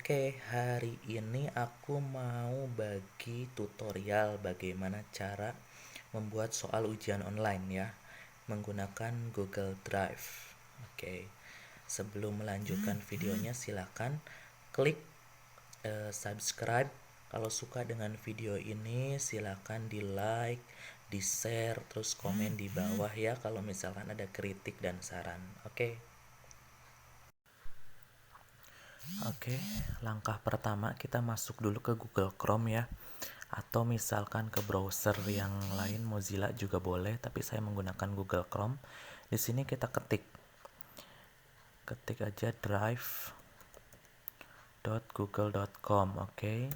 Oke, hari ini aku mau bagi tutorial bagaimana cara membuat soal ujian online ya, menggunakan Google Drive. Oke, sebelum melanjutkan videonya silakan klik subscribe. Kalau suka dengan video ini silakan di like, di share, terus komen di bawah ya kalau misalkan ada kritik dan saran. Oke. Oke, langkah pertama kita masuk dulu ke Google Chrome ya. Atau misalkan ke browser yang lain, Mozilla juga boleh, tapi saya menggunakan Google Chrome. Di sini kita ketik aja drive.google.com. Oke.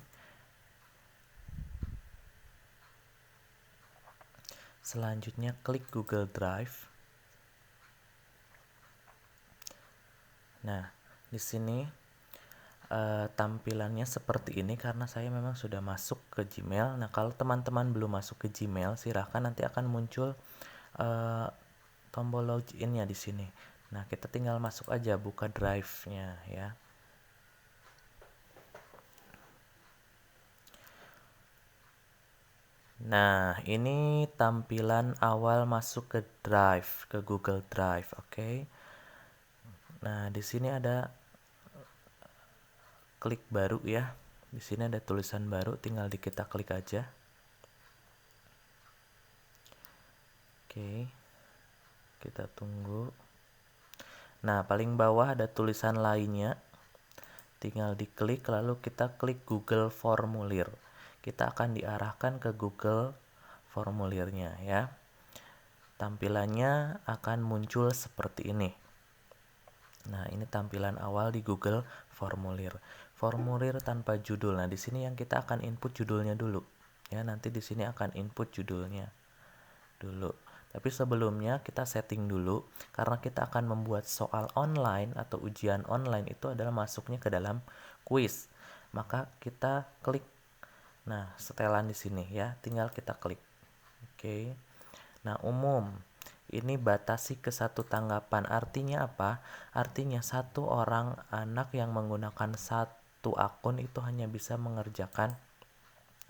Selanjutnya klik Google Drive. Nah, di sini tampilannya seperti ini karena saya memang sudah masuk ke Gmail. Nah, kalau teman-teman belum masuk ke Gmail, silahkan nanti akan muncul tombol login-nya di sini. Nah, kita tinggal masuk aja, buka drive-nya ya. Nah, ini tampilan awal masuk ke Drive, ke Google Drive, oke. Nah, di sini ada klik baru ya. Di sini ada tulisan baru, tinggal kita klik aja. Oke. Kita tunggu. Nah, paling bawah ada tulisan lainnya. Tinggal diklik lalu kita klik Google Formulir. Kita akan diarahkan ke Google formulirnya ya. Tampilannya akan muncul seperti ini. Nah, ini tampilan awal di Google Formulir. Formulir tanpa judul. Nah, di sini yang kita akan input judulnya dulu. Ya, nanti di sini akan input judulnya dulu. Tapi sebelumnya kita setting dulu karena kita akan membuat soal online atau ujian online itu adalah masuknya ke dalam kuis. Maka kita klik setelan di sini ya, tinggal kita klik. Oke. Nah, umum. Ini batasi ke satu tanggapan. Artinya apa? Artinya satu orang anak yang menggunakan satu akun itu hanya bisa mengerjakan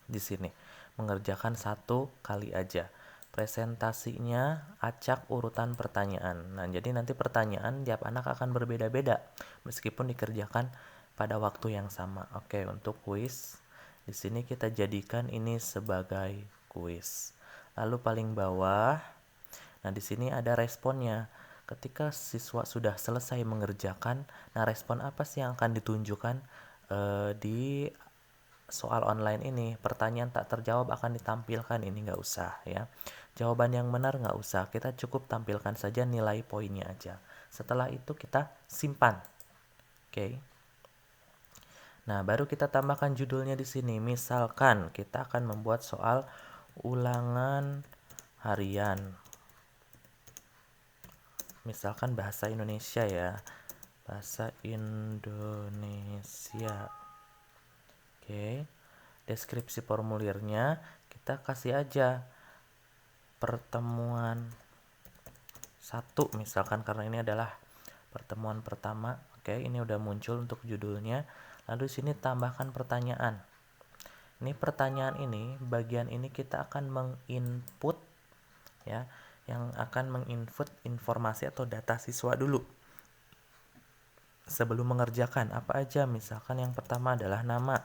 di sini. Mengerjakan satu kali aja. Presentasinya acak urutan pertanyaan. Nah, jadi nanti pertanyaan tiap anak akan berbeda-beda meskipun dikerjakan pada waktu yang sama. Oke, untuk kuis di sini kita jadikan ini sebagai kuis. Lalu paling bawah, nah di sini ada responnya. Ketika siswa sudah selesai mengerjakan, nah respon apa sih yang akan ditunjukkan di soal online ini? Pertanyaan tak terjawab akan ditampilkan, ini nggak usah ya. Jawaban yang benar nggak usah, kita cukup tampilkan saja nilai poinnya aja. Setelah itu kita simpan. Oke. Nah, baru kita tambahkan judulnya di sini. Misalkan kita akan membuat soal ulangan harian. Misalkan bahasa Indonesia ya. Bahasa Indonesia. Oke. Deskripsi formulirnya kita kasih aja pertemuan 1 misalkan karena ini adalah pertemuan pertama. Oke, ini udah muncul untuk judulnya. Lalu di sini tambahkan pertanyaan. Ini pertanyaan ini, bagian ini kita akan menginput ya, yang akan menginput informasi atau data siswa dulu. Sebelum mengerjakan apa aja? Misalkan yang pertama adalah nama.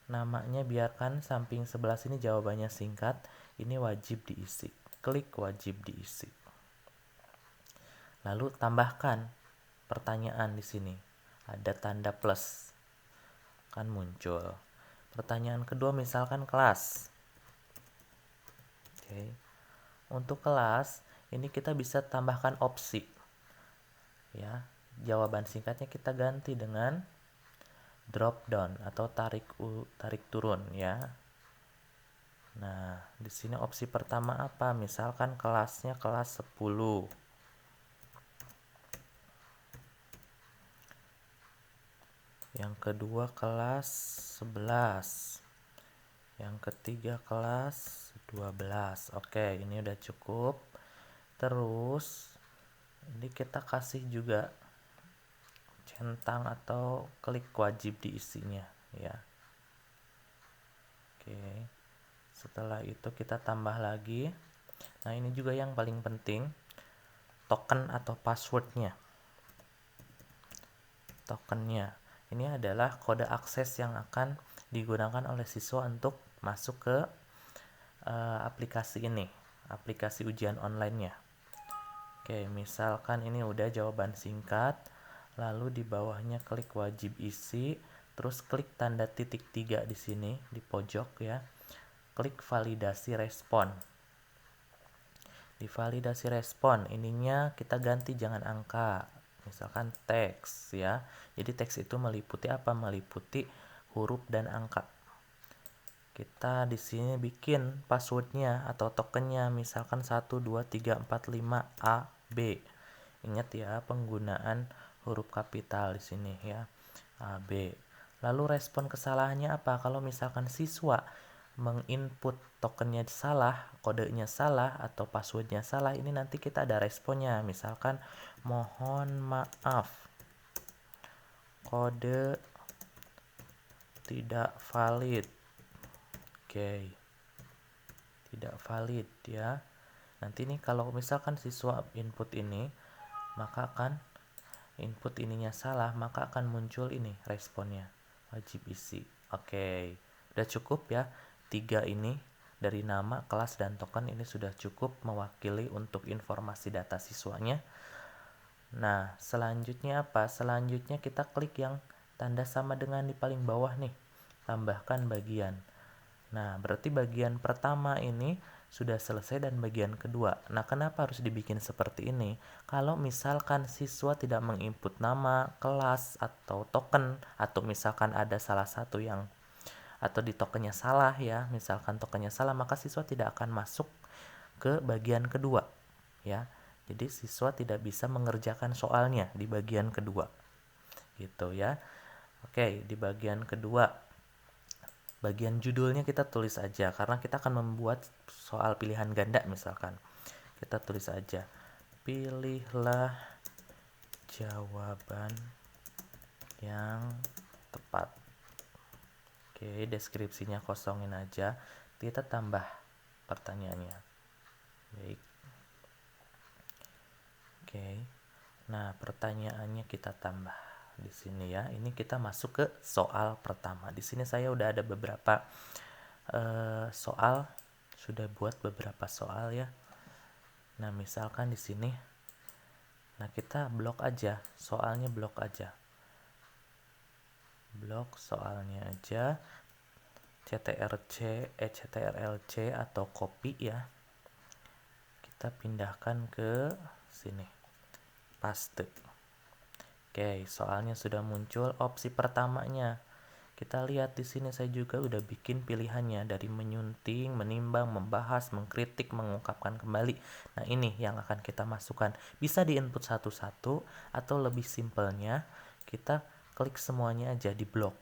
Namanya biarkan samping sebelah sini jawabannya singkat. Ini wajib diisi. Klik wajib diisi. Lalu tambahkan pertanyaan di sini. Ada tanda plus. Kan muncul. Pertanyaan kedua misalkan kelas. Oke. Untuk kelas, ini kita bisa tambahkan opsi. Ya, jawaban singkatnya kita ganti dengan drop down atau tarik turun ya. Nah, di sini opsi pertama apa? Misalkan kelasnya kelas 10. Yang kedua kelas 11. Yang ketiga kelas 12. Oke, ini udah cukup. Terus ini kita kasih juga centang atau klik wajib diisinya ya. Oke. Setelah itu kita tambah lagi. Nah, ini juga yang paling penting, token atau passwordnya. Tokennya ini adalah kode akses yang akan digunakan oleh siswa untuk masuk ke aplikasi ini, aplikasi ujian online-nya. Oke, misalkan ini udah jawaban singkat, lalu di bawahnya klik wajib isi, terus klik tanda titik 3 di sini di pojok ya. Klik validasi respon. Di validasi respon ininya kita ganti jangan angka, misalkan teks ya. Jadi teks itu meliputi apa? Meliputi huruf dan angka. Kita di sini bikin passwordnya atau tokennya, misalkan 12345AB. Ingat ya, penggunaan huruf kapital di sini ya, AB. Lalu respon kesalahannya apa? Kalau misalkan siswa menginput tokennya salah, kodenya salah, atau passwordnya salah, ini nanti kita ada responnya. Misalkan, mohon maaf, kode tidak valid. Oke, tidak valid ya. Nanti nih kalau misalkan siswa input ini, maka akan input ininya salah, maka akan muncul ini responnya, wajib isi. Oke, udah cukup ya. 3 ini dari nama, kelas, dan token ini sudah cukup mewakili untuk informasi data siswanya. Nah, selanjutnya apa? Selanjutnya kita klik yang tanda sama dengan di paling bawah nih, tambahkan bagian. Nah, berarti bagian pertama ini sudah selesai dan bagian kedua. Nah, kenapa harus dibikin seperti ini? Kalau misalkan siswa tidak menginput nama, kelas, atau token, atau misalkan ada salah satu yang atau di tokennya salah ya, misalkan tokennya salah, maka siswa tidak akan masuk ke bagian kedua ya. Jadi siswa tidak bisa mengerjakan soalnya di bagian kedua. Gitu ya. Oke, di bagian kedua, bagian judulnya kita tulis aja karena kita akan membuat soal pilihan ganda. Misalkan kita tulis aja, pilihlah jawaban yang tepat. Oke, deskripsinya kosongin aja, kita tambah pertanyaannya. Baik. Oke, nah pertanyaannya kita tambah di sini ya. Ini kita masuk ke soal pertama. Di sini saya udah ada beberapa soal, sudah buat beberapa soal ya. Nah, misalkan di sini, nah kita blok aja, soalnya blok aja. Blok soalnya aja, CTRLC atau copy ya. Kita pindahkan ke sini, paste. Oke, soalnya sudah muncul. Opsi pertamanya, kita lihat di sini saya juga udah bikin pilihannya dari menyunting, menimbang, membahas, mengkritik, mengungkapkan kembali. Nah, ini yang akan kita masukkan. Bisa di-input satu-satu atau lebih simpelnya kita klik semuanya aja di blok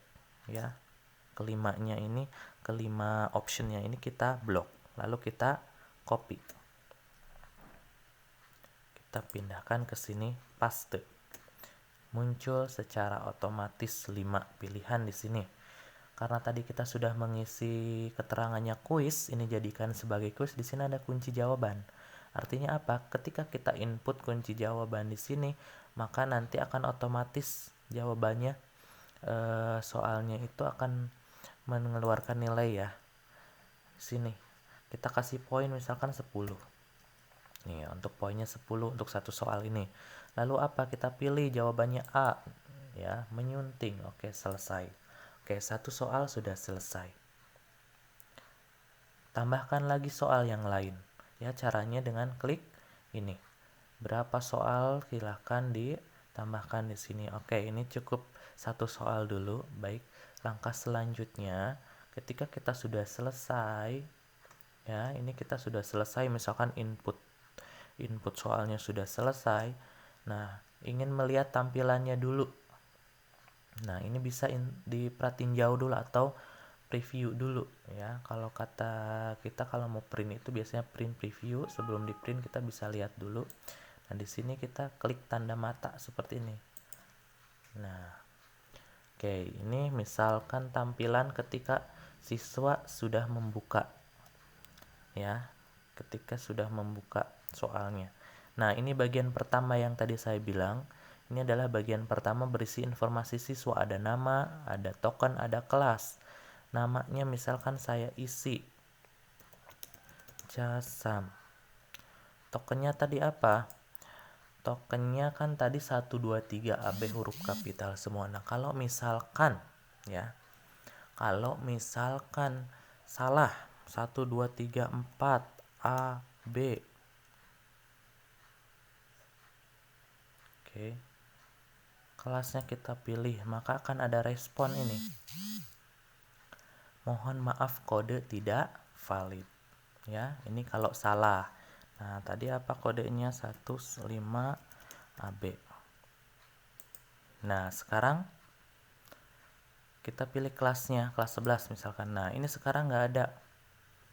ya. Kelimanya ini, kelima optionnya ini kita blok. Lalu kita copy. Kita pindahkan ke sini, paste. Muncul secara otomatis 5 pilihan di sini. Karena tadi kita sudah mengisi keterangannya kuis, ini jadikan sebagai kuis. Di sini ada kunci jawaban. Artinya apa? Ketika kita input kunci jawaban di sini, maka nanti akan otomatis jawabannya soalnya itu akan mengeluarkan nilai ya. Di sini kita kasih poin misalkan 10. Nih, untuk poinnya 10 untuk satu soal ini. Lalu apa? Kita pilih jawabannya A ya, menyunting. Oke, selesai. Oke, satu soal sudah selesai. Tambahkan lagi soal yang lain. Ya, caranya dengan klik ini. Berapa soal silahkan ditambahkan di sini. Oke, ini cukup satu soal dulu. Baik, langkah selanjutnya ketika kita sudah selesai ya, ini kita sudah selesai misalkan input soalnya sudah selesai. Nah, ingin melihat tampilannya dulu. Nah, ini bisa diperhatiin jauh dulu atau preview dulu ya. Kalau kata kita kalau mau print itu biasanya print preview, sebelum di print kita bisa lihat dulu. Nah, di sini kita klik tanda mata seperti ini. Nah, oke, ini misalkan tampilan ketika siswa sudah membuka, ya, ketika sudah membuka soalnya. Nah, ini bagian pertama yang tadi saya bilang. Ini adalah bagian pertama berisi informasi siswa. Ada nama, ada token, ada kelas. Namanya misalkan saya isi Jasam. Tokennya tadi apa? Tokennya kan tadi 1, 2, 3 AB huruf kapital semua. Nah, kalau misalkan ya, kalau misalkan salah 1, 2, 3, 4 A, B. Oke. Kelasnya kita pilih, maka akan ada respon ini. Mohon maaf, kode tidak valid. Ya, ini kalau salah. Nah, tadi apa kodenya? 15 AB. Nah, sekarang kita pilih kelasnya, kelas 11 misalkan. Nah, ini sekarang nggak ada,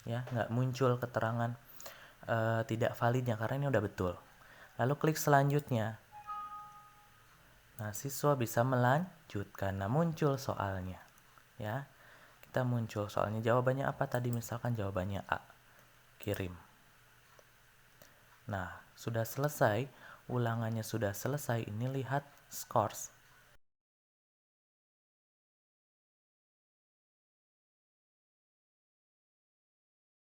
ya, nggak muncul keterangan tidak validnya karena ini udah betul. Lalu klik selanjutnya. Nah, siswa bisa melanjutkan. Nah, muncul soalnya. Ya, kita muncul soalnya. Jawabannya apa tadi? Misalkan jawabannya A. Kirim. Nah, sudah selesai. Ulangannya sudah selesai. Ini lihat scores.